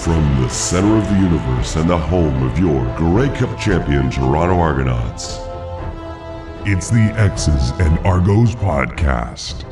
From the center of the universe and the home of your Grey Cup champion Toronto Argonauts, it's the X's and Argos podcast.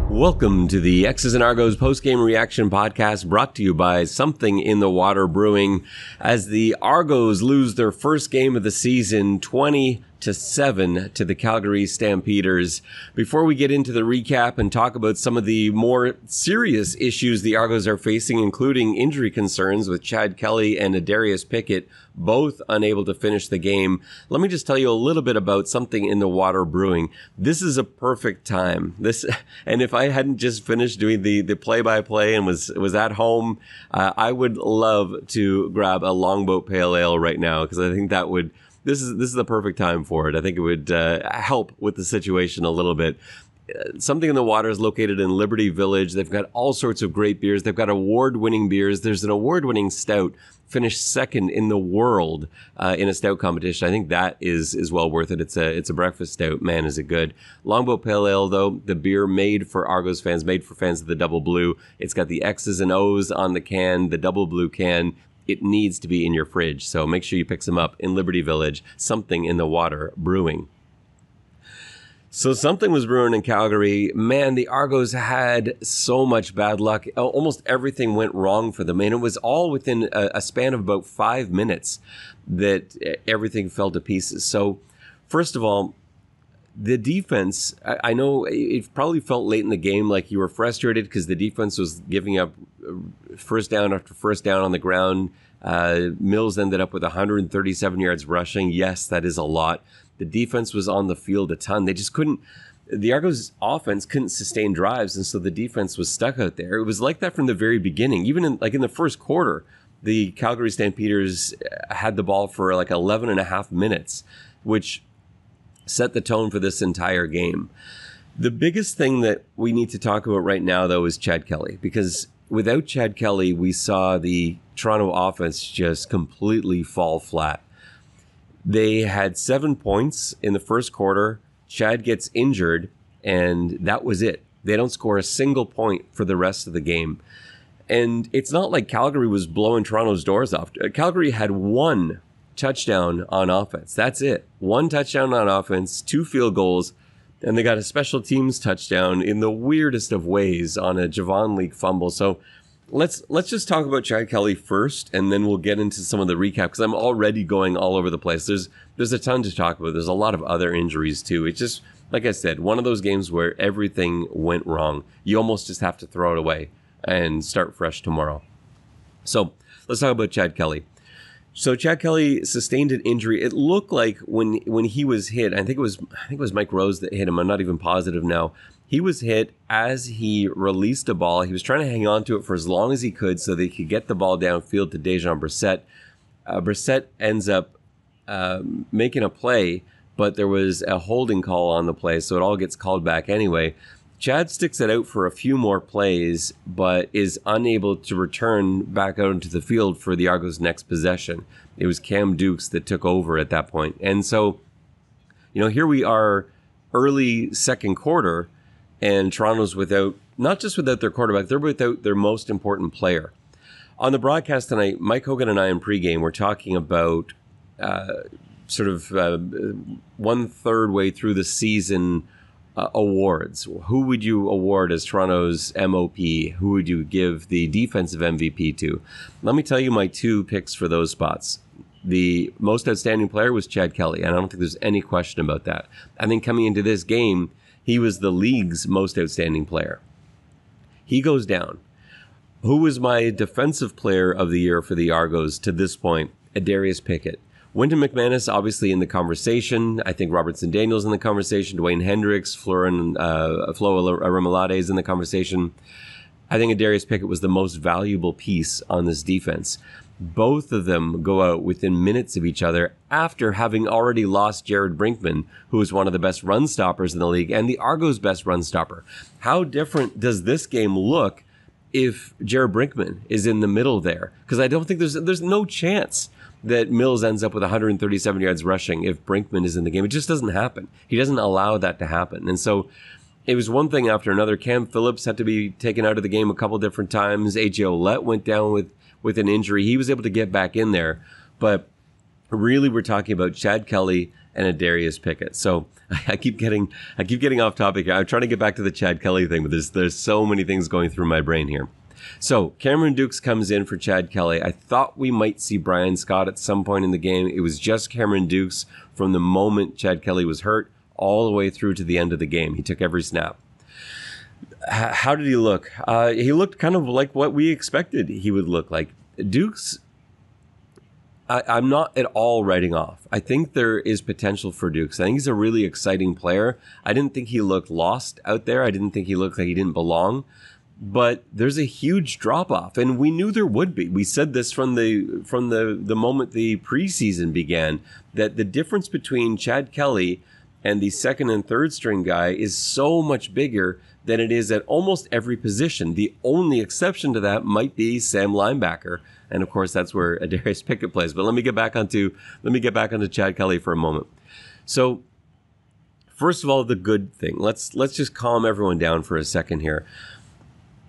Welcome to the X's and Argos post-game reaction podcast, brought to you by Something in the Water Brewing, as the Argos lose their first game of the season 20-7 to the Calgary Stampeders. Before we get into the recap and talk about some of the more serious issues the Argos are facing, including injury concerns with Chad Kelly and Adarius Pickett, both unable to finish the game, let me just tell you a little bit about Something in the Water Brewing. This is a perfect time. And if I hadn't just finished doing the play-by-play and was at home, I would love to grab a Longboat Pale Ale right now, because I think that would... This is the perfect time for it. I think it would help with the situation a little bit. Something in the Water is located in Liberty Village. They've got all sorts of great beers. They've got award-winning beers. There's an award-winning stout, finished second in the world in a stout competition. I think that is well worth it. It's a breakfast stout. Man, is it good. Longboat Pale Ale, though, the beer made for Argos fans, made for fans of the Double Blue. It's got the X's and O's on the can, the Double Blue can. It needs to be in your fridge, so make sure you pick some up in Liberty Village. Something in the Water Brewing. So something was brewing in Calgary. Man, the Argos had so much bad luck. Almost everything went wrong for them, and it was all within a span of about 5 minutes that everything fell to pieces. So first of all, the defense, I know it probably felt late in the game like you were frustrated because the defense was giving up first down after first down on the ground. Mills ended up with 137 yards rushing. Yes, that is a lot. The defense was on the field a ton. They just couldn't, the Argos offense couldn't sustain drives, and so the defense was stuck out there. It was like that from the very beginning. Even in the first quarter, the Calgary Stampeders had the ball for like 11 and a half minutes, which set the tone for this entire game. The biggest thing that we need to talk about right now, though, is Chad Kelly, because without Chad Kelly, we saw the Toronto offense just completely fall flat. They had 7 points in the first quarter. Chad gets injured, and that was it. They don't score a single point for the rest of the game. And it's not like Calgary was blowing Toronto's doors off. Calgary had one touchdown on offense. That's it. One touchdown on offense, 2 field goals, and they got a special teams touchdown in the weirdest of ways on a Javon Leak fumble. So let's just talk about Chad Kelly first, and then we'll get into some of the recap, because I'm already going all over the place. There's a ton to talk about. There's a lot of other injuries too. It's just, like I said, one of those games where everything went wrong. You almost just have to throw it away and start fresh tomorrow. So let's talk about Chad Kelly. So Chad Kelly sustained an injury. It looked like when he was hit, I think it was Mike Rose that hit him. I'm not even positive now. He was hit as he released a ball. He was trying to hang on to it for as long as he could so that he could get the ball downfield to Dejan Brissett. Brissett ends up making a play, but there was a holding call on the play, so it all gets called back anyway. Chad sticks it out for a few more plays, but is unable to return back out into the field for the Argos' next possession. It was Cam Dukes that took over at that point. And so, here we are early second quarter, and Toronto's not just without their quarterback, they're without their most important player. On the broadcast tonight, Mike Hogan and I in pregame were talking about sort of 1/3 way through the season awards. Who would you award as Toronto's MOP? Who would you give the defensive MVP to? Let me tell you my 2 picks for those spots. The most outstanding player was Chad Kelly, and I don't think there's any question about that. I think coming into this game, he was the league's most outstanding player. He goes down. Who was my defensive player of the year for the Argos to this point? Adarius Pickett. Wynton McManus, obviously in the conversation. I think Robertson Daniels in the conversation. Dwayne Hendricks, Flo Aromalade is in the conversation. I think Adarius Pickett was the most valuable piece on this defense. Both of them go out within minutes of each other after having already lost Jared Brinkman, who is one of the best run stoppers in the league and the Argos' best run stopper. How different does this game look if Jared Brinkman is in the middle there? Because I don't think there's no chance that Mills ends up with 137 yards rushing if Brinkman is in the game. It just doesn't happen. He doesn't allow that to happen. And so it was one thing after another. Cam Phillips had to be taken out of the game a couple different times. AJ Ouellette went down with an injury. He was able to get back in there. But really, we're talking about Chad Kelly and Adarius Pickett. So I keep getting off topic here. I'm trying to get back to the Chad Kelly thing, but there's so many things going through my brain here. So Cameron Dukes comes in for Chad Kelly. I thought we might see Brian Scott at some point in the game. It was just Cameron Dukes from the moment Chad Kelly was hurt all the way through to the end of the game. He took every snap. How did he look? He looked kind of like what we expected he would look like. Dukes, I'm not at all writing off. I think there is potential for Dukes. I think he's a really exciting player. I didn't think he looked lost out there. I didn't think he looked like he didn't belong. But there's a huge drop-off, and we knew there would be. We said this from the moment the preseason began, that the difference between Chad Kelly and the second and third string guy is so much bigger than it is at almost every position. The only exception to that might be Sam linebacker, and of course that's where Adarius Pickett plays. But let me get back onto Chad Kelly for a moment. So, first of all, the good thing. Let's just calm everyone down for a second here.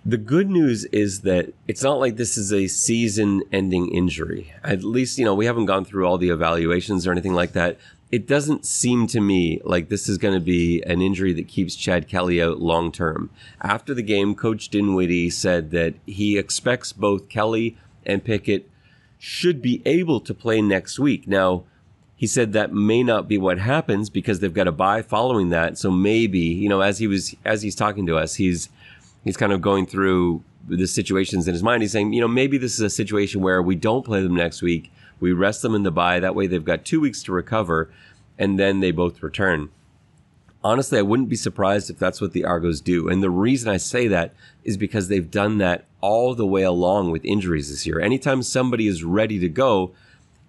The good news is that it's not like this is a season-ending injury. At least, we haven't gone through all the evaluations or anything like that. It doesn't seem to me like this is going to be an injury that keeps Chad Kelly out long-term. After the game, Coach Dinwiddie said that he expects both Kelly and Pickett should be able to play next week. Now, he said that may not be what happens because they've got a bye following that. So maybe, as he's talking to us, he's kind of going through the situations in his mind. He's saying, maybe this is a situation where we don't play them next week. We rest them in the bye. That way they've got 2 weeks to recover, and then they both return. Honestly, I wouldn't be surprised if that's what the Argos do. And the reason I say that is because they've done that all the way along with injuries this year. Anytime somebody is ready to go,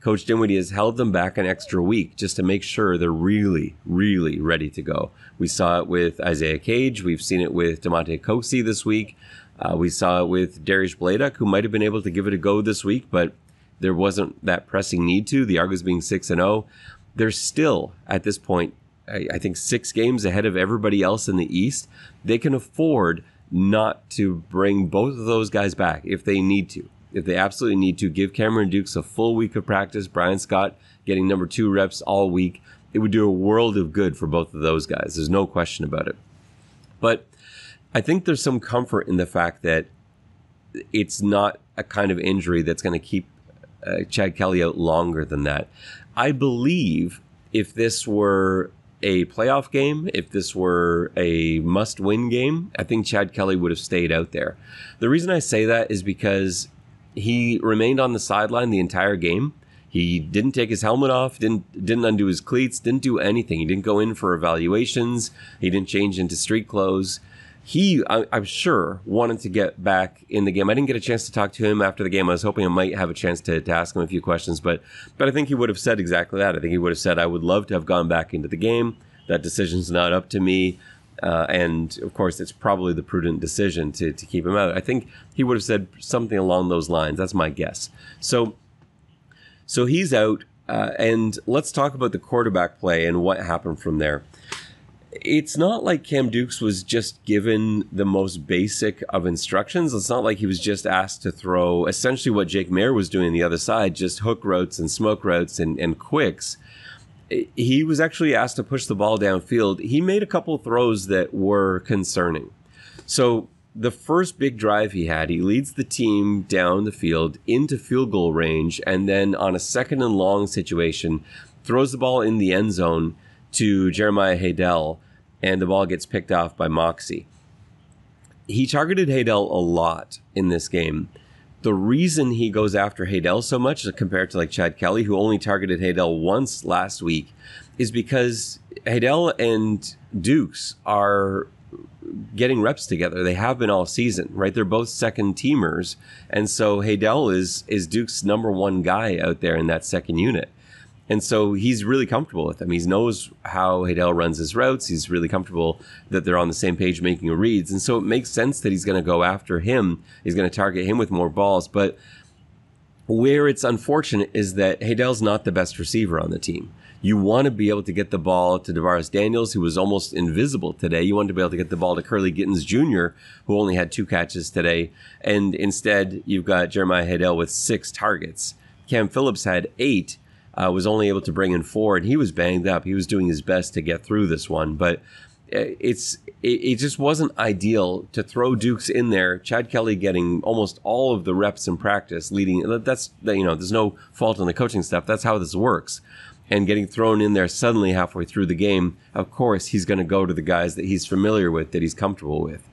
Coach Dinwiddie has held them back an extra week just to make sure they're really, really ready to go. We saw it with Isaiah Cage. We've seen it with Demonte Coxey this week. We saw it with Darius Bladek, who might have been able to give it a go this week, but there wasn't that pressing need to. The Argos being 6-0. They're still, at this point, I think 6 games ahead of everybody else in the East. They can afford not to bring both of those guys back if they need to. If they absolutely need to, give Cameron Dukes a full week of practice, Brian Scott getting number 2 reps all week. It would do a world of good for both of those guys. There's no question about it. But I think there's some comfort in the fact that it's not a kind of injury that's going to keep Chad Kelly out longer than that. I believe if this were a playoff game, if this were a must-win game, I think Chad Kelly would have stayed out there. The reason I say that is because he remained on the sideline the entire game. He didn't take his helmet off, didn't undo his cleats, didn't do anything. He didn't go in for evaluations. He didn't change into street clothes. He, I'm sure, wanted to get back in the game. I didn't get a chance to talk to him after the game. I was hoping I might have a chance to ask him a few questions, but I think he would have said exactly that. I think he would have said, I would love to have gone back into the game. That decision's not up to me. And of course, it's probably the prudent decision to keep him out. I think he would have said something along those lines. That's my guess. So he's out. And let's talk about the quarterback play and what happened from there. It's not like Cam Dukes was just given the most basic of instructions. It's not like he was just asked to throw essentially what Jake Mayer was doing on the other side, just hook routes and smoke routes and quicks. He was actually asked to push the ball downfield. He made a couple throws that were concerning. So the first big drive he had, he leads the team down the field into field goal range, and then on a 2nd and long situation, throws the ball in the end zone to Jeremiah Haydel, and the ball gets picked off by Moxie. He targeted Haydel a lot in this game. The reason he goes after Haydel so much compared to like Chad Kelly, who only targeted Haydel once last week, is because Haydel and Dukes are getting reps together. They have been all season, right? They're both second teamers. And so Haydel is Dukes' number 1 guy out there in that second unit. And so he's really comfortable with him. He knows how Haydel runs his routes. He's really comfortable that they're on the same page making reads. And so it makes sense that he's going to go after him. He's going to target him with more balls. But where it's unfortunate is that Haydel's not the best receiver on the team. You want to be able to get the ball to Tavares Daniels, who was almost invisible today. You want to be able to get the ball to Curly Gittens Jr., who only had 2 catches today. And instead, you've got Jeremiah Haydel with 6 targets. Cam Phillips had 8, was only able to bring in 4, and he was banged up. He was doing his best to get through this one. But it just wasn't ideal to throw Dukes in there. Chad Kelly getting almost all of the reps in practice, there's no fault on the coaching staff. That's how this works. And getting thrown in there suddenly halfway through the game, of course, he's going to go to the guys that he's familiar with, that he's comfortable with.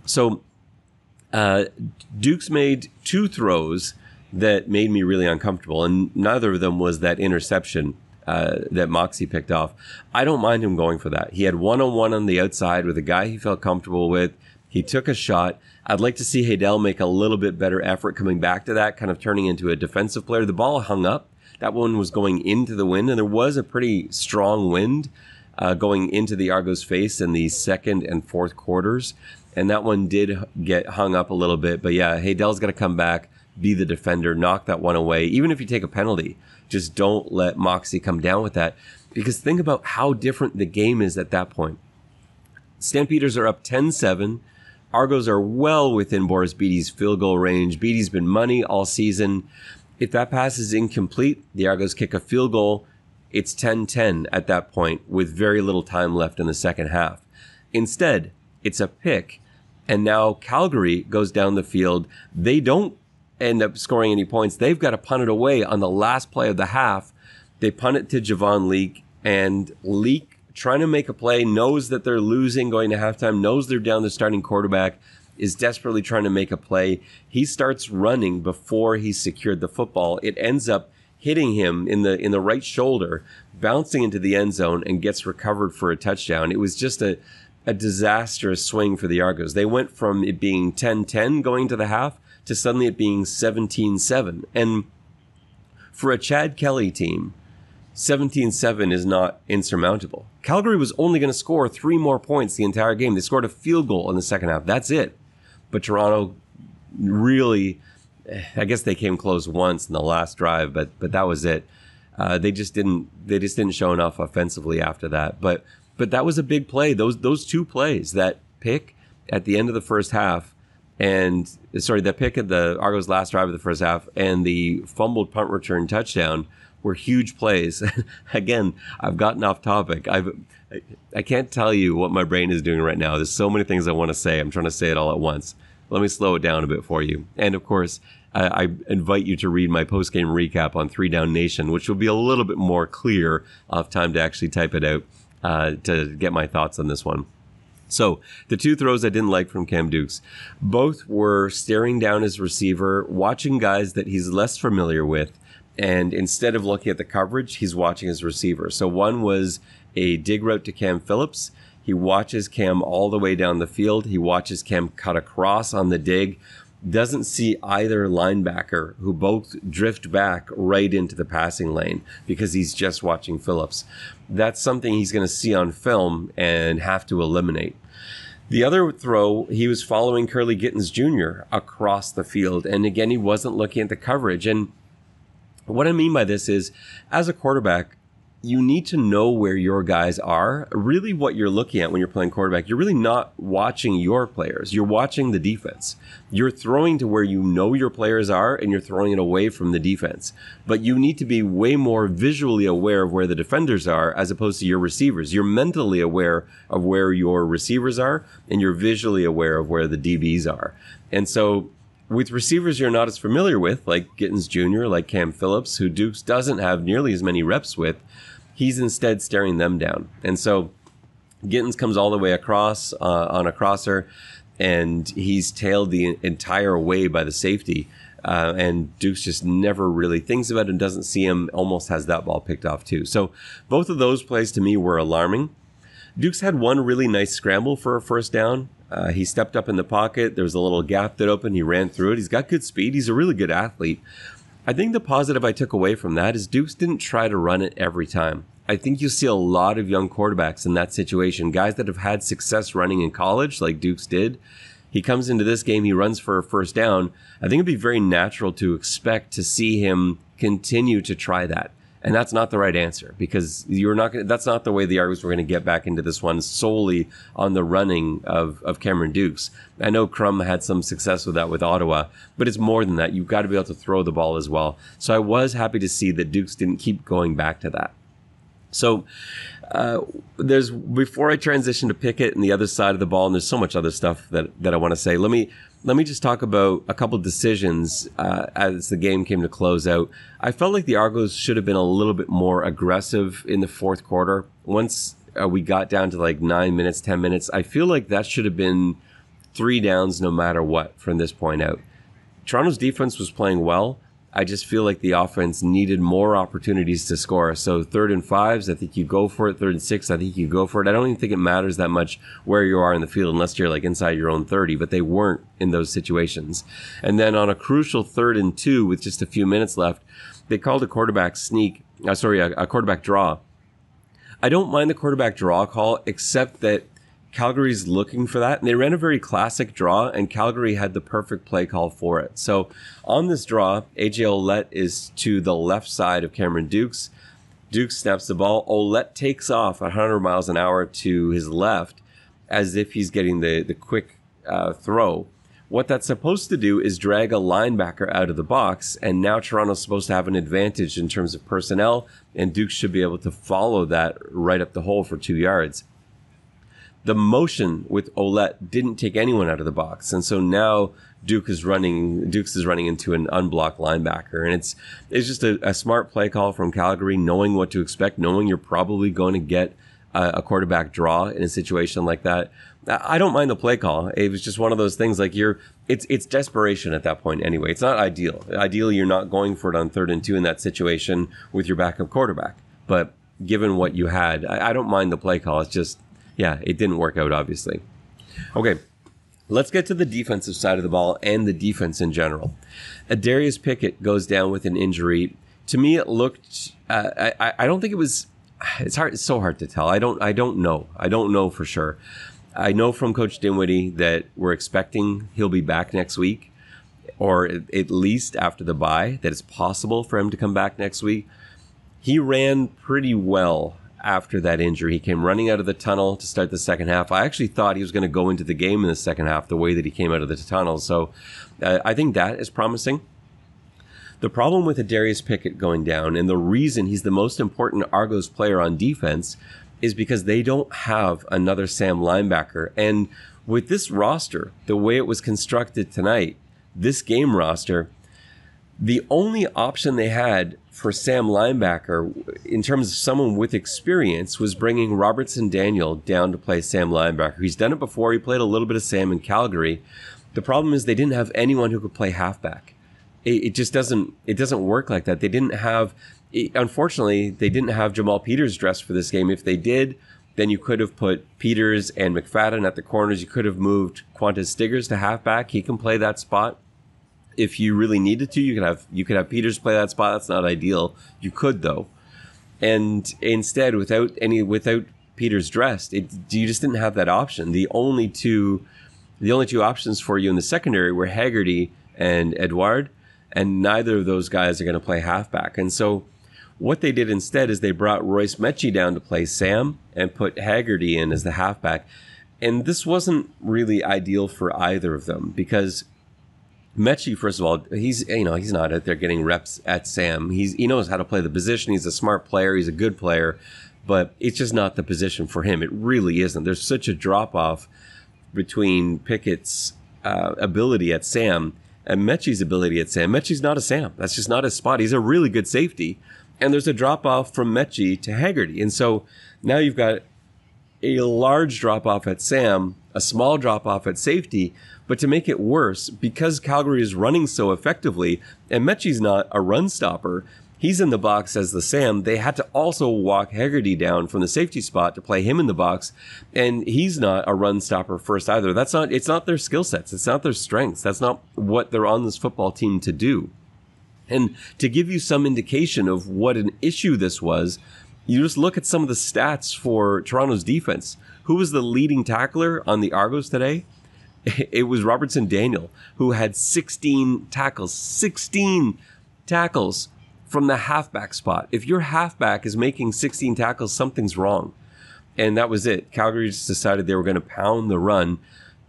So Dukes made 2 throws that made me really uncomfortable, and neither of them was that interception that Moxie picked off. I don't mind him going for that. He had one-on-one on the outside with a guy he felt comfortable with. He took a shot. I'd like to see Haydel make a little bit better effort coming back to that, kind of turning into a defensive player. The ball hung up. That one was going into the wind, and there was a pretty strong wind going into the Argos' face in the second and fourth quarters, and that one did get hung up a little bit. But yeah, Haydel's got to come back, be the defender, knock that one away. Even if you take a penalty, just don't let Moxie come down with that. Because think about how different the game is at that point. Stampeders are up 10-7. Argos are well within Boris Beattie's field goal range. Beattie's been money all season. If that pass is incomplete, the Argos kick a field goal. It's 10-10 at that point with very little time left in the second half. Instead, it's a pick. And now Calgary goes down the field. They don't end up scoring any points. They've got to punt it away on the last play of the half. They punt it to Javon Leake, and Leake, trying to make a play, knows that they're losing going to halftime, knows they're down the starting quarterback, is desperately trying to make a play. He starts running before he's secured the football. It ends up hitting him in the right shoulder, bouncing into the end zone, and gets recovered for a touchdown. It was just a disastrous swing for the Argos. They went from it being 10-10 going to the half to suddenly it being 17-7. And for a Chad Kelly team, 17-7 is not insurmountable. Calgary was only going to score 3 more points the entire game. They scored a field goal in the second half. That's it. But Toronto really, I guess they came close once in the last drive, but that was it. They just didn't show enough offensively after that. But that was a big play. Those 2 plays, that pick at the end of the first half, that pick at the Argos' last drive of the first half, and the fumbled punt return touchdown were huge plays. Again, I've gotten off topic. I can't tell you what my brain is doing right now. There's so many things I want to say. I'm trying to say it all at once. Let me slow it down a bit for you. And of course, I invite you to read my post-game recap on 3 Down Nation, which will be a little bit more clear. I'll have time to actually type it out to get my thoughts on this one. So the 2 throws I didn't like from Cam Dukes, both were staring down his receiver, watching guys that he's less familiar with, and instead of looking at the coverage, he's watching his receiver. So one was a dig route to Cam Phillips. He watches Cam all the way down the field. He watches Cam cut across on the dig, doesn't see either linebacker, who both drift back right into the passing lane because he's just watching Phillips. That's something he's going to see on film and have to eliminate. The other throw, he was following Curly Gittens Jr. across the field. And again, he wasn't looking at the coverage. And what I mean by this is, as a quarterback, you need to know where your guys are. Really what you're looking at when you're playing quarterback, you're really not watching your players. You're watching the defense. You're throwing to where you know your players are, and you're throwing it away from the defense. But you need to be way more visually aware of where the defenders are as opposed to your receivers. You're mentally aware of where your receivers are, and you're visually aware of where the DBs are. And so with receivers you're not as familiar with, like Gittens Jr., like Cam Phillips, who Dukes doesn't have nearly as many reps with, he's instead staring them down. And so Gittens comes all the way across on a crosser, and he's tailed the entire way by the safety. And Dukes just never really thinks about it and doesn't see him, almost has that ball picked off too. So both of those plays to me were alarming. Dukes had one really nice scramble for a first down. He stepped up in the pocket. There was a little gap that opened. He ran through it. He's got good speed. He's a really good athlete. I think the positive I took away from that is Dukes didn't try to run it every time. I think you see a lot of young quarterbacks in that situation, guys that have had success running in college like Dukes did. He comes into this game, he runs for a first down. I think it'd be very natural to expect to see him continue to try that And that's not the right answer, because that's not the way the Argos were going to get back into this one, solely on the running of Cameron Dukes. I know Crum had some success with that with Ottawa, but it's more than that. You've got to be able to throw the ball as well. So I was happy to see that Dukes didn't keep going back to that. So before I transition to Pickett and the other side of the ball, and there's so much other stuff that I want to say, let me just talk about a couple of decisions as the game came to close out. I felt like the Argos should have been a little bit more aggressive in the fourth quarter. Once we got down to like 9 minutes, 10 minutes, I feel like that should have been 3 downs no matter what from this point out. Toronto's defense was playing well. I just feel like the offense needed more opportunities to score. So 3rd and 5s, I think you go for it. 3rd and 6, I think you go for it. I don't even think it matters that much where you are in the field unless you're like inside your own 30, but they weren't in those situations. And then on a crucial 3rd and 2 with just a few minutes left, they called a quarterback a quarterback draw. I don't mind the quarterback draw call, except that Calgary's looking for that, and they ran a very classic draw, and Calgary had the perfect play call for it. So on this draw, AJ Ouellette is to the left side of Cameron Dukes. Dukes snaps the ball. Ouellette takes off at 100 miles an hour to his left as if he's getting the quick throw. What that's supposed to do is drag a linebacker out of the box, and now Toronto's supposed to have an advantage in terms of personnel, and Dukes should be able to follow that right up the hole for 2 yards. The motion with Ouellette didn't take anyone out of the box, and so now Dukes is running into an unblocked linebacker, and it's just a smart play call from Calgary, knowing what to expect, knowing you're probably going to get a quarterback draw in a situation like that. I don't mind the play call. It was just one of those things like it's desperation at that point anyway. It's not ideal. Ideally, you're not going for it on 3rd and 2 in that situation with your backup quarterback. But given what you had, I don't mind the play call. It's just, yeah, it didn't work out, obviously. Okay, let's get to the defensive side of the ball and the defense in general. Adarius Pickett goes down with an injury. To me, it looked. I don't think it was. It's hard. It's so hard to tell. I don't know. I don't know for sure. I know from Coach Dinwiddie that we're expecting he'll be back next week, or at least after the bye, that it's possible for him to come back next week. He ran pretty well after that injury. He came running out of the tunnel to start the second half. I actually thought he was going to go into the game in the second half the way that he came out of the tunnel. So I think that is promising. The problem with Adarius Pickett going down, and the reason he's the most important Argos player on defense, is because they don't have another Sam linebacker. And with this roster, the way it was constructed tonight, this game roster, the only option they had for Sam linebacker in terms of someone with experience was bringing Robertson Daniel down to play Sam linebacker. He's done it before. He played a little bit of Sam in Calgary. The problem is they didn't have anyone who could play halfback. It just doesn't work like that. They didn't have, unfortunately, they didn't have Jamal Peters dressed for this game. If they did, then you could have put Peters and McFadden at the corners. You could have moved Qantas Stiggers to halfback. He can play that spot. If you really needed to, you could have Peters play that spot. That's not ideal. You could though, and instead, without Peters dressed, you just didn't have that option. The only two options for you in the secondary were Haggerty and Edouard, and neither of those guys are going to play halfback. And so, what they did instead is they brought Royce Mechie down to play Sam and put Haggerty in as the halfback. And this wasn't really ideal for either of them because Mechie, first of all, he's not out there getting reps at Sam. He knows how to play the position. He's a smart player. He's a good player, but it's just not the position for him. It really isn't. There's such a drop off between Pickett's ability at Sam and Mechie's ability at Sam. Mechie's not a Sam. That's just not his spot. He's a really good safety, and there's a drop off from Mechie to Haggerty, and so now you've got a large drop off at Sam, a small drop off at safety. But to make it worse, because Calgary is running so effectively, and Mechie's not a run stopper, he's in the box as the Sam. They had to also walk Haggerty down from the safety spot to play him in the box, and he's not a run stopper first either. It's not their skill sets. It's not their strengths. That's not what they're on this football team to do. And to give you some indication of what an issue this was, you just look at some of the stats for Toronto's defense. Who was the leading tackler on the Argos today? It was Robertson Daniel, who had 16 tackles from the halfback spot. If your halfback is making 16 tackles, something's wrong. And that was it. Calgary just decided they were going to pound the run.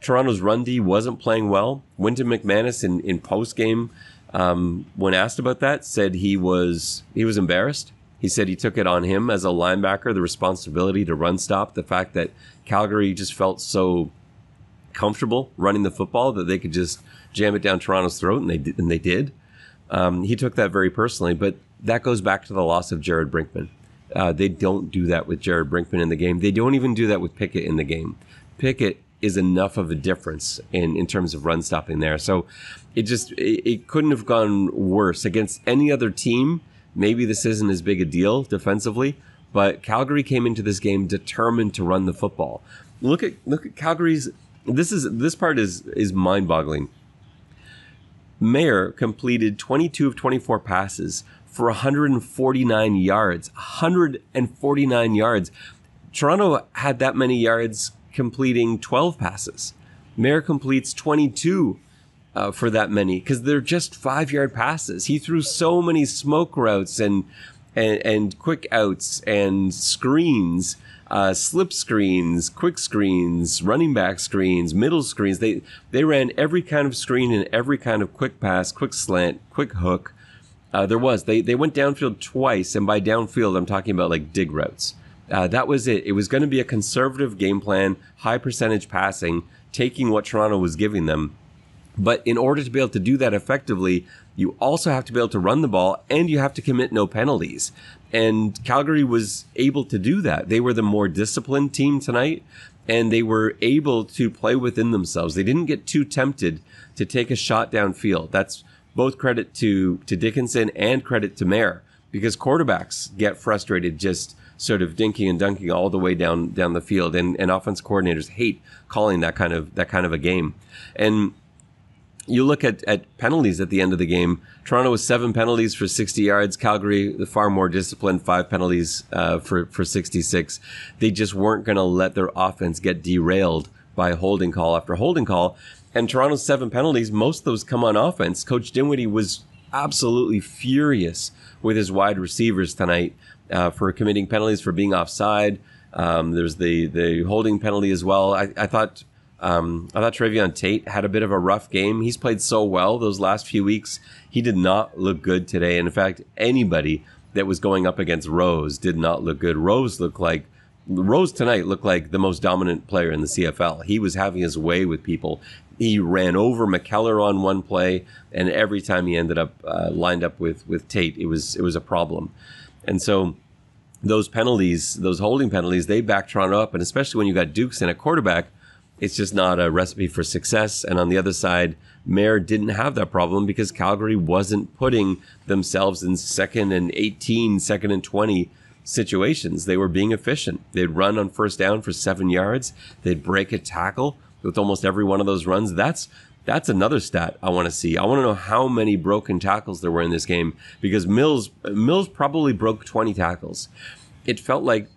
Toronto's run D wasn't playing well. Wynton McManus in post-game, when asked about that, said he was embarrassed. He said he took it on him as a linebacker, the responsibility to run stop, the fact that Calgary just felt so comfortable running the football that they could just jam it down Toronto's throat, and they did. He took that very personally, but that goes back to the loss of Jared Brinkman. They don't do that with Jared Brinkman in the game. They don't even do that with Pickett in the game. Pickett is enough of a difference in terms of run stopping there. So it couldn't have gone worse against any other team. Maybe this isn't as big a deal defensively, but Calgary came into this game determined to run the football. Look at Calgary's. This part is mind-boggling. Mayer completed 22 of 24 passes for 149 yards. 149 yards. Toronto had that many yards completing 12 passes. Mayer completes 22 for that many because they're just 5-yard passes. He threw so many smoke routes and quick outs and screens, slip screens, quick screens, running back screens, middle screens. They ran every kind of screen and every kind of quick pass, quick slant, quick hook. They went downfield twice, and by downfield I'm talking about like dig routes. That was it. It was going to be a conservative game plan, high percentage passing, taking what Toronto was giving them. But in order to be able to do that effectively, you also have to be able to run the ball, and you have to commit no penalties. And Calgary was able to do that. They were the more disciplined team tonight, and they were able to play within themselves. They didn't get too tempted to take a shot downfield. That's both credit to Dickinson and credit to Mayer, because quarterbacks get frustrated just sort of dinking and dunking all the way down the field, and offense coordinators hate calling that kind of a game. And you look at penalties at the end of the game. Toronto was 7 penalties for 60 yards. Calgary, the far more disciplined, 5 penalties for 66. They just weren't going to let their offense get derailed by holding call after holding call. And Toronto's 7 penalties, most of those come on offense. Coach Dinwiddie was absolutely furious with his wide receivers tonight for committing penalties, for being offside. There's the holding penalty as well. I thought Trevion Tate had a bit of a rough game. He's played so well those last few weeks. He did not look good today. And in fact, anybody that was going up against Rose did not look good. Rose tonight looked like the most dominant player in the CFL. He was having his way with people. He ran over McKellar on one play, and every time he ended up lined up with Tate, it was a problem. And so those penalties, those holding penalties, they back Toronto up. And especially when you got Dukes in at quarterback, it's just not a recipe for success. And on the other side, Mayer didn't have that problem because Calgary wasn't putting themselves in 2nd and 18, 2nd and 20 situations. They were being efficient. They'd run on first down for 7 yards. They'd break a tackle with almost every one of those runs. That's another stat I want to see. I want to know how many broken tackles there were in this game, because Mills probably broke 20 tackles. It felt like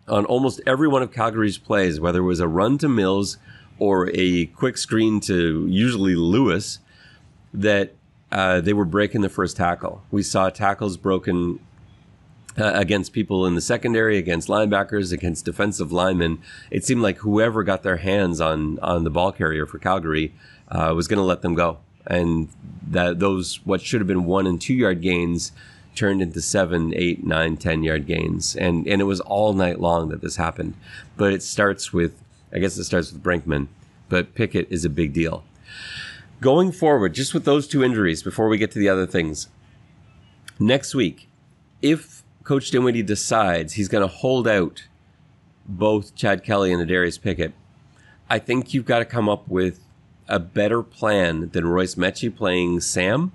on almost every one of Calgary's plays, whether it was a run to Mills or a quick screen to usually Lewis, that they were breaking the first tackle. We saw tackles broken against people in the secondary, against linebackers, against defensive linemen. It seemed like whoever got their hands on the ball carrier for Calgary was going to let them go. And that those what should have been 1 and 2 yard gains turned into 7, 8, 9, 10-yard gains. And it was all night long that this happened. But it starts with Brinkman. But Pickett is a big deal. Going forward, just with those 2 injuries, before we get to the other things, next week, if Coach Dinwiddie decides he's going to hold out both Chad Kelly and Adarius Pickett, I think you've got to come up with a better plan than Royce Mechie playing Sam,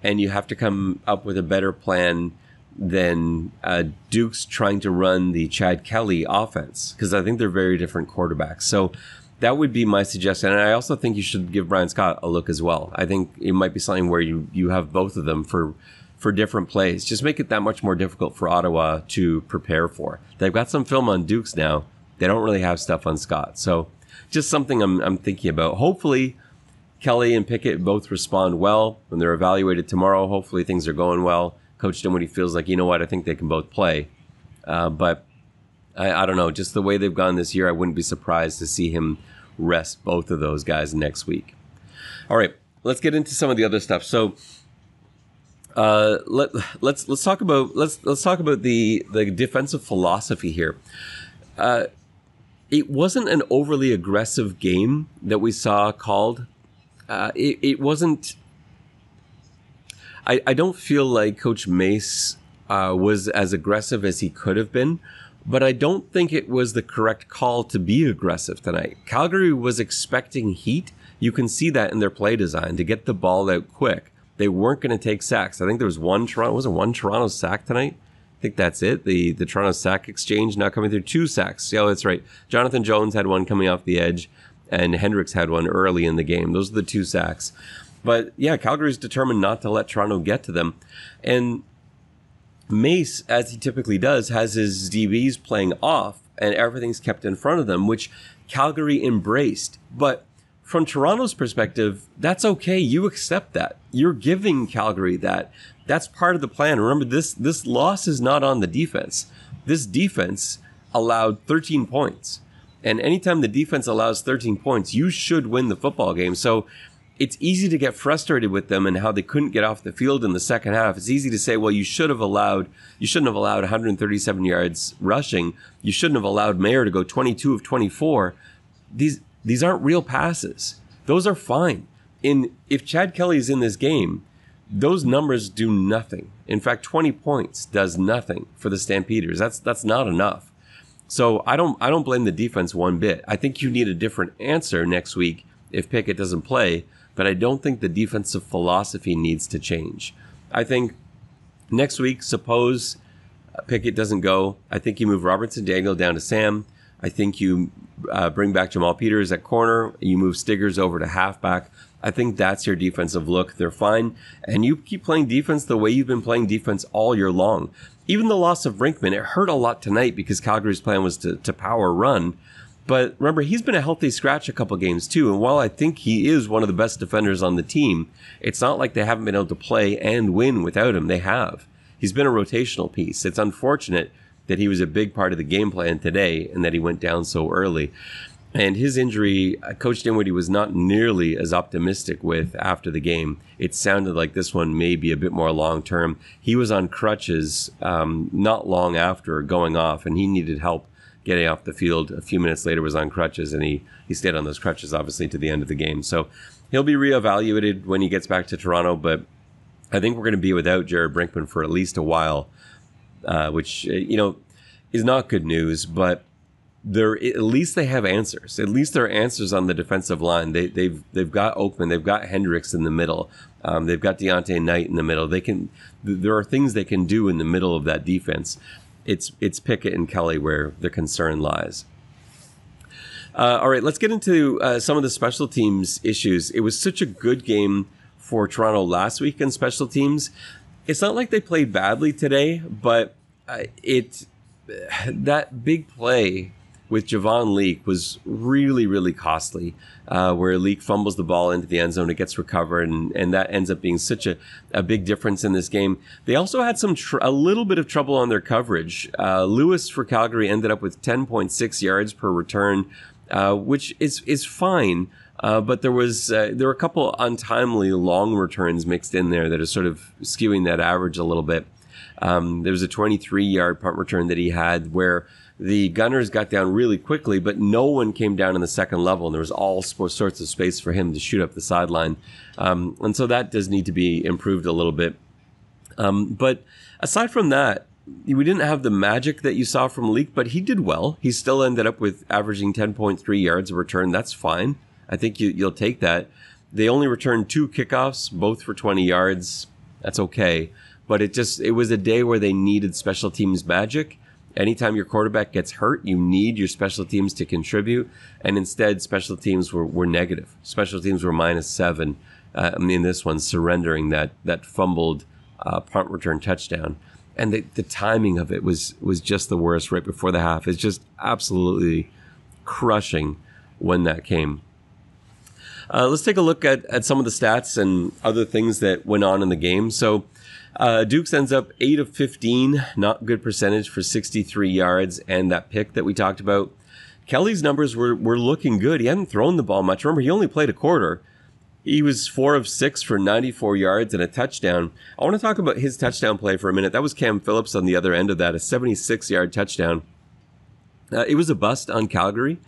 and you have to come up with a better plan than Duke's trying to run the Chad Kelly offense, because I think they're very different quarterbacks. So that would be my suggestion. And I also think you should give Brian Scott a look as well. I think it might be something where you have both of them for different plays. Just make it that much more difficult for Ottawa to prepare for. They've got some film on Dukes now. They don't really have stuff on Scott. So just something I'm thinking about. Hopefully Kelly and Pickett both respond well when they're evaluated tomorrow. Hopefully things are going well. Coach Dinwiddie feels like, you know what, I think they can both play. But I don't know, just the way they've gone this year, I wouldn't be surprised to see him rest both of those guys next week. All right, let's get into some of the other stuff. So let's talk about the defensive philosophy here. It wasn't an overly aggressive game that we saw called. It wasn't. I don't feel like Coach Mace was as aggressive as he could have been, but I don't think it was the correct call to be aggressive tonight. Calgary was expecting heat. You can see that in their play design to get the ball out quick. They weren't going to take sacks. I think there was one Toronto sack tonight. I think that's it. The Toronto sack exchange now coming through, 2 sacks. Yeah, that's right. Jonathan Jones had one coming off the edge, and Hendricks had one early in the game. Those are the 2 sacks. But yeah, Calgary's determined not to let Toronto get to them. And Mace, as he typically does, has his DBs playing off, and everything's kept in front of them, which Calgary embraced. But from Toronto's perspective, that's okay. You accept that. You're giving Calgary that. That's part of the plan. Remember, this loss is not on the defense. This defense allowed 13 points. And anytime the defense allows 13 points, you should win the football game. So it's easy to get frustrated with them and how they couldn't get off the field in the second half. It's easy to say, well, you shouldn't have allowed 137 yards rushing. You shouldn't have allowed Mayer to go 22 of 24. These aren't real passes. Those are fine. If Chad Kelly is in this game, those numbers do nothing. In fact, 20 points does nothing for the Stampeders. That's not enough. So I don't blame the defense one bit. I think you need a different answer next week if Pickett doesn't play, but I don't think the defensive philosophy needs to change. I think next week, suppose Pickett doesn't go, I think you move Robertson Daniel down to Sam. I think you bring back Jamal Peters at corner. You move Stiggers over to halfback. I think that's your defensive look. They're fine. And you keep playing defense the way you've been playing defense all year long. Even the loss of Brinkman, it hurt a lot tonight because Calgary's plan was to power run. But remember, he's been a healthy scratch a couple games too. And while I think he is one of the best defenders on the team, it's not like they haven't been able to play and win without him. They have. He's been a rotational piece. It's unfortunate that he was a big part of the game plan today and that he went down so early. And his injury, Coach Dinwiddie was not nearly as optimistic with after the game. It sounded like this one may be a bit more long-term. He was on crutches not long after going off, and he needed help getting off the field. A few minutes later was on crutches, and he stayed on those crutches, obviously, to the end of the game. So he'll be reevaluated when he gets back to Toronto, but I think we're going to be without Jared Brinkman for at least a while, which, is not good news, but at least they have answers. At least there are answers on the defensive line. They've got Oakman, they've got Hendricks in the middle, they've got Deontay Knight in the middle. There are things they can do in the middle of that defense. It's Pickett and Kelly where the concern lies. All right, let's get into some of the special teams issues. It was such a good game for Toronto last week in special teams. It's not like they played badly today, but that big play with Javon Leake was really, really costly, where Leake fumbles the ball into the end zone, it gets recovered, and that ends up being such a big difference in this game. They also had a little bit of trouble on their coverage. Lewis for Calgary ended up with 10.6 yards per return, which is fine, but there were a couple untimely long returns mixed in there that are sort of skewing that average a little bit. There was a 23-yard punt return that he had where the Gunners got down really quickly, but no one came down in the second level, and there was all sorts of space for him to shoot up the sideline. And so that does need to be improved a little bit. But aside from that, we didn't have the magic that you saw from Leake, but he did well. He still ended up with averaging 10.3 yards a return. That's fine. I think you'll take that. They only returned 2 kickoffs, both for 20 yards. That's okay. But it was a day where they needed special teams magic. Anytime your quarterback gets hurt, you need your special teams to contribute. And instead, special teams were negative. Special teams were -7 in this one, surrendering that fumbled punt return touchdown. And the timing of it was just the worst right before the half. It's just absolutely crushing when that came. Let's take a look at some of the stats and other things that went on in the game. So Dukes ends up 8 of 15, not good percentage for 63 yards, and that pick that we talked about. Kelly's numbers were looking good. He hadn't thrown the ball much. Remember, he only played a quarter. He was 4 of 6 for 94 yards and a touchdown. I want to talk about his touchdown play for a minute. That was Cam Phillips on the other end of that, a 76-yard touchdown. It was a bust on Calgary,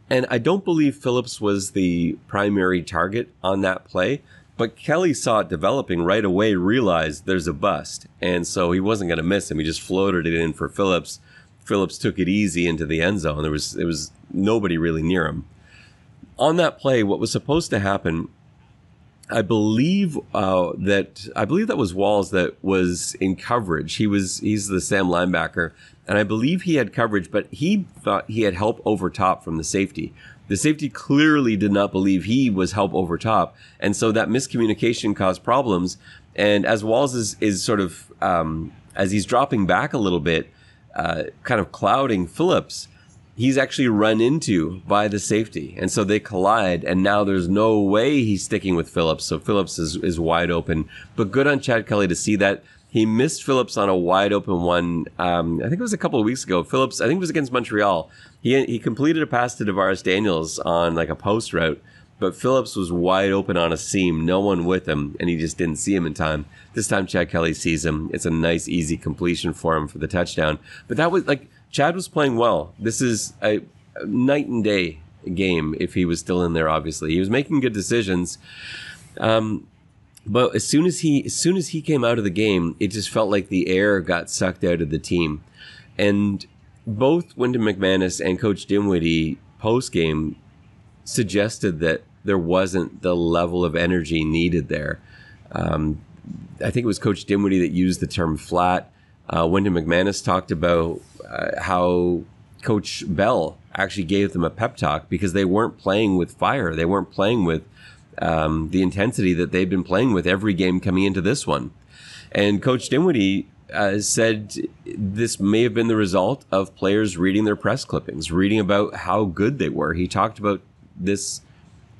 and I don't believe Phillips was the primary target on that play, but Kelly saw it developing right away, realized there's a bust, and so he wasn't going to miss him. He just floated it in for Phillips. Phillips took it easy into the end zone. There was nobody really near him. On that play, what was supposed to happen, I believe that was Walls that was in coverage. He's the Sam linebacker, and I believe he had coverage, but he thought he had help over top from the safety. The safety clearly did not believe he was help over top, and so that miscommunication caused problems. And as Walls is sort of as he's dropping back a little bit, kind of clouding Phillips, he's actually run into by the safety. And so they collide, and now there's no way he's sticking with Phillips. So Phillips is wide open. But good on Chad Kelly to see that. He missed Phillips on a wide open one. I think it was a couple of weeks ago. Phillips, I think it was against Montreal. He completed a pass to Adarius Daniels on like a post route, but Phillips was wide open on a seam, no one with him, and he just didn't see him in time. This time Chad Kelly sees him. It's a nice, easy completion for him for the touchdown. But that was like, Chad was playing well. This is a night and day game if he was still in there, obviously. He was making good decisions. But as soon as he came out of the game, it just felt like the air got sucked out of the team. And both Wyndham McManus and Coach Dinwiddie post-game suggested that there wasn't the level of energy needed there. I think it was Coach Dinwiddie that used the term flat. Wyndham McManus talked about how Coach Bell actually gave them a pep talk because they weren't playing with fire. They weren't playing with the intensity that they've been playing with every game coming into this one. And Coach Dinwiddie said this may have been the result of players reading their press clippings, reading about how good they were. He talked about this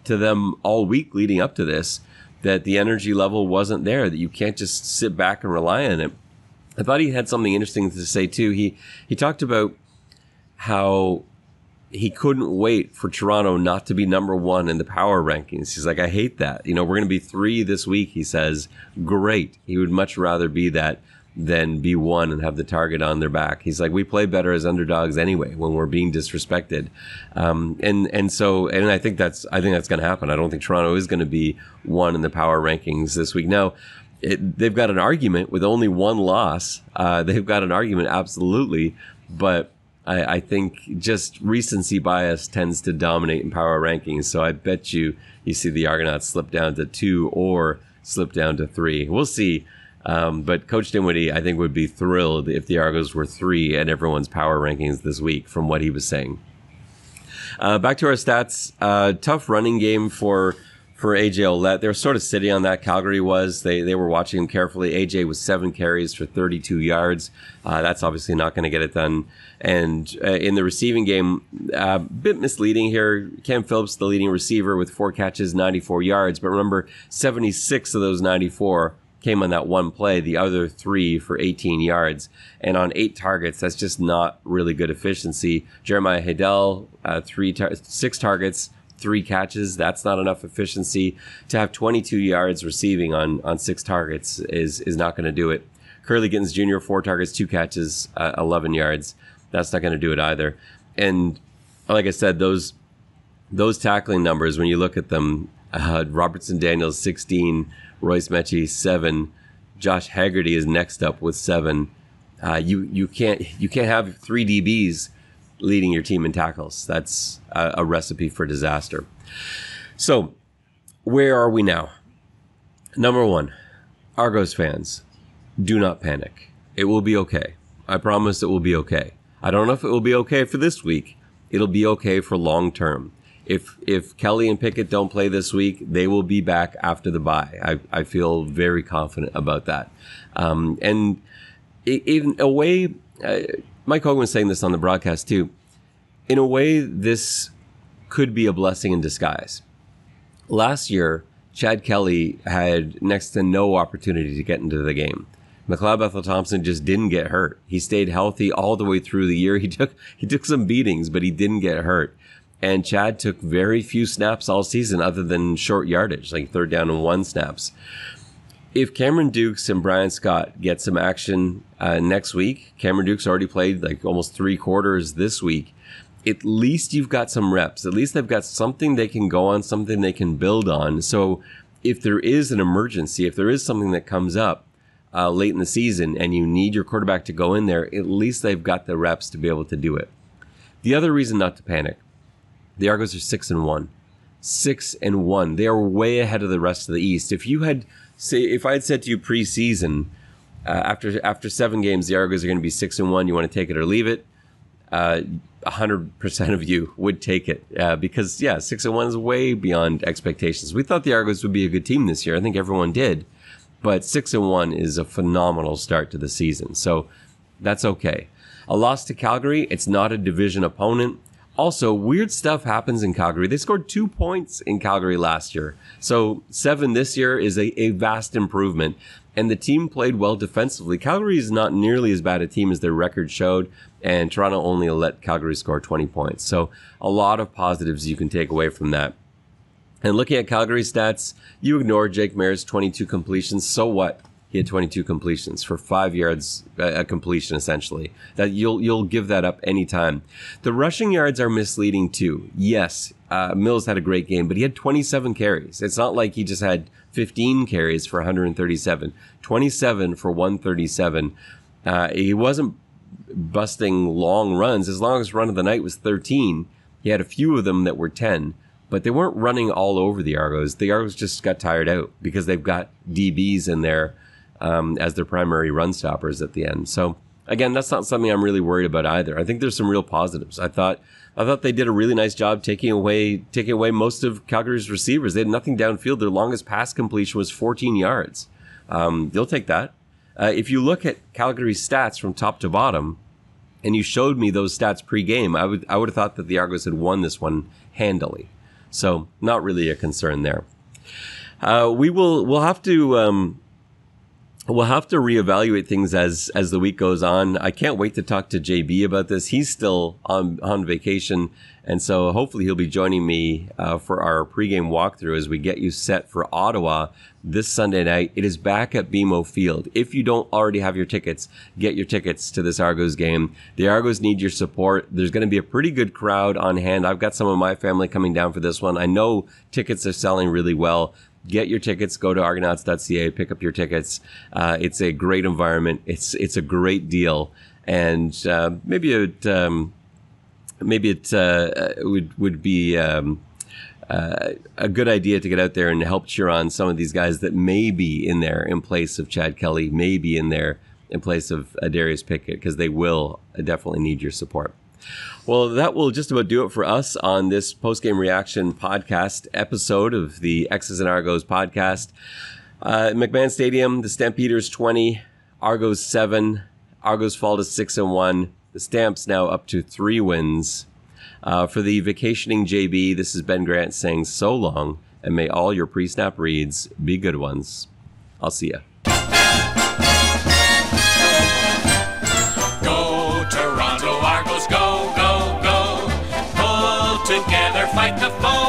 to them all week leading up to this, that the energy level wasn't there, that you can't just sit back and rely on it. I thought he had something interesting to say too. He talked about how he couldn't wait for Toronto not to be number one in the power rankings. He's like, I hate that. We're going to be 3 this week. He says, great. He would much rather be that than be 1 and have the target on their back. He's like, we play better as underdogs anyway when we're being disrespected. And I think that's going to happen. I don't think Toronto is going to be 1 in the power rankings this week. Now, they've got an argument with only 1 loss. They've got an argument, absolutely. But I think just recency bias tends to dominate in power rankings. So I bet you see the Argonauts slip down to 2 or slip down to 3. We'll see. But Coach Dinwiddie, I think, would be thrilled if the Argos were 3 at everyone's power rankings this week from what he was saying. Back to our stats. Tough running game for AJ Ouellette. They were sort of sitting on that. Calgary was. They were watching him carefully. AJ was 7 carries for 32 yards. That's obviously not going to get it done. And in the receiving game, a bit misleading here. Cam Phillips, the leading receiver with 4 catches, 94 yards. But remember, 76 of those 94 came on that one play, the other 3 for 18 yards. And on 8 targets, that's just not really good efficiency. Jeremiah Haydel, 6 targets, 3 catches. That's not enough efficiency. To have 22 yards receiving on 6 targets is not going to do it. Curly Gittens Jr., 4 targets, 2 catches, 11 yards. That's not going to do it either. And like I said, those tackling numbers, when you look at them, Robertson Daniels, 16, Royce Mechie, 7. Josh Haggerty is next up with 7. You can't have 3 DBs leading your team in tackles. That's a recipe for disaster. So, where are we now? Number 1, Argos fans, do not panic. It will be okay. I promise it will be okay. I don't know if it will be okay for this week. It'll be okay for long term. If Kelly and Pickett don't play this week, they will be back after the bye. I feel very confident about that. And in a way, Mike Hogan was saying this on the broadcast too. In a way, this could be a blessing in disguise. Last year, Chad Kelly had next to no opportunity to get into the game. McLeod Bethel-Thompson just didn't get hurt. He stayed healthy all the way through the year. He took some beatings, but he didn't get hurt. And Chad took very few snaps all season other than short yardage, like 3rd down and 1 snaps. If Cameron Dukes and Brian Scott get some action next week, Cameron Dukes already played like almost 3 quarters this week, at least you've got some reps. At least they've got something they can go on, something they can build on. So if there is an emergency, if there is something that comes up late in the season and you need your quarterback to go in there, at least they've got the reps to be able to do it. The other reason not to panic, the Argos are 6-1. 6-1. They are way ahead of the rest of the East. If I had said to you preseason, after 7 games, the Argos are going to be 6-1, you want to take it or leave it, 100% of you would take it because 6-1 is way beyond expectations. We thought the Argos would be a good team this year. I think everyone did, but 6-1 is a phenomenal start to the season. So that's okay. A loss to Calgary. It's not a division opponent. Also, weird stuff happens in Calgary. They scored 2 points in Calgary last year. So 7 this year is a vast improvement. And the team played well defensively. Calgary is not nearly as bad a team as their record showed. And Toronto only let Calgary score 20 points. So a lot of positives you can take away from that. And looking at Calgary stats, you ignore Jake Maier's 22 completions. So what? He had 22 completions for 5 yards a completion, essentially. That you'll give that up anytime. The rushing yards are misleading too. Yes, Mills had a great game, but he had 27 carries. It's not like he just had 15 carries for 137. 27 for 137. He wasn't busting long runs. His longest run of the night was 13. He had a few of them that were 10. But they weren't running all over the Argos. The Argos just got tired out because they've got DBs in there as their primary run stoppers at the end. So again, that's not something I'm really worried about either. I think there's some real positives. I thought they did a really nice job taking away most of Calgary's receivers. They had nothing downfield. Their longest pass completion was 14 yards. You'll take that. If you look at Calgary's stats from top to bottom, and you showed me those stats pre-game, I would have thought that the Argos had won this one handily. So not really a concern there. We'll have to reevaluate things as the week goes on. I can't wait to talk to JB about this. He's still on vacation, and so hopefully he'll be joining me for our pregame walkthrough as we get you set for Ottawa this Sunday night. It is back at BMO Field. If you don't already have your tickets, get your tickets to this Argos game. The Argos need your support. There's going to be a pretty good crowd on hand. I've got some of my family coming down for this one. I know tickets are selling really well. Get your tickets. Go to argonauts.ca. Pick up your tickets. It's a great environment. It's a great deal, and maybe it would be a good idea to get out there and help cheer on some of these guys that may be in there in place of Chad Kelly, may be in there in place of Adarius Pickett, because they will definitely need your support. Well, that will just about do it for us on this post-game reaction podcast episode of the X's and Argos podcast. McMahon Stadium, the Stampeders 20, Argos 7. Argos fall to 6-1. The Stamps now up to 3 wins. For the vacationing JB, this is Ben Grant saying so long, and may all your pre-snap reads be good ones. I'll see ya. Together, fight the foe.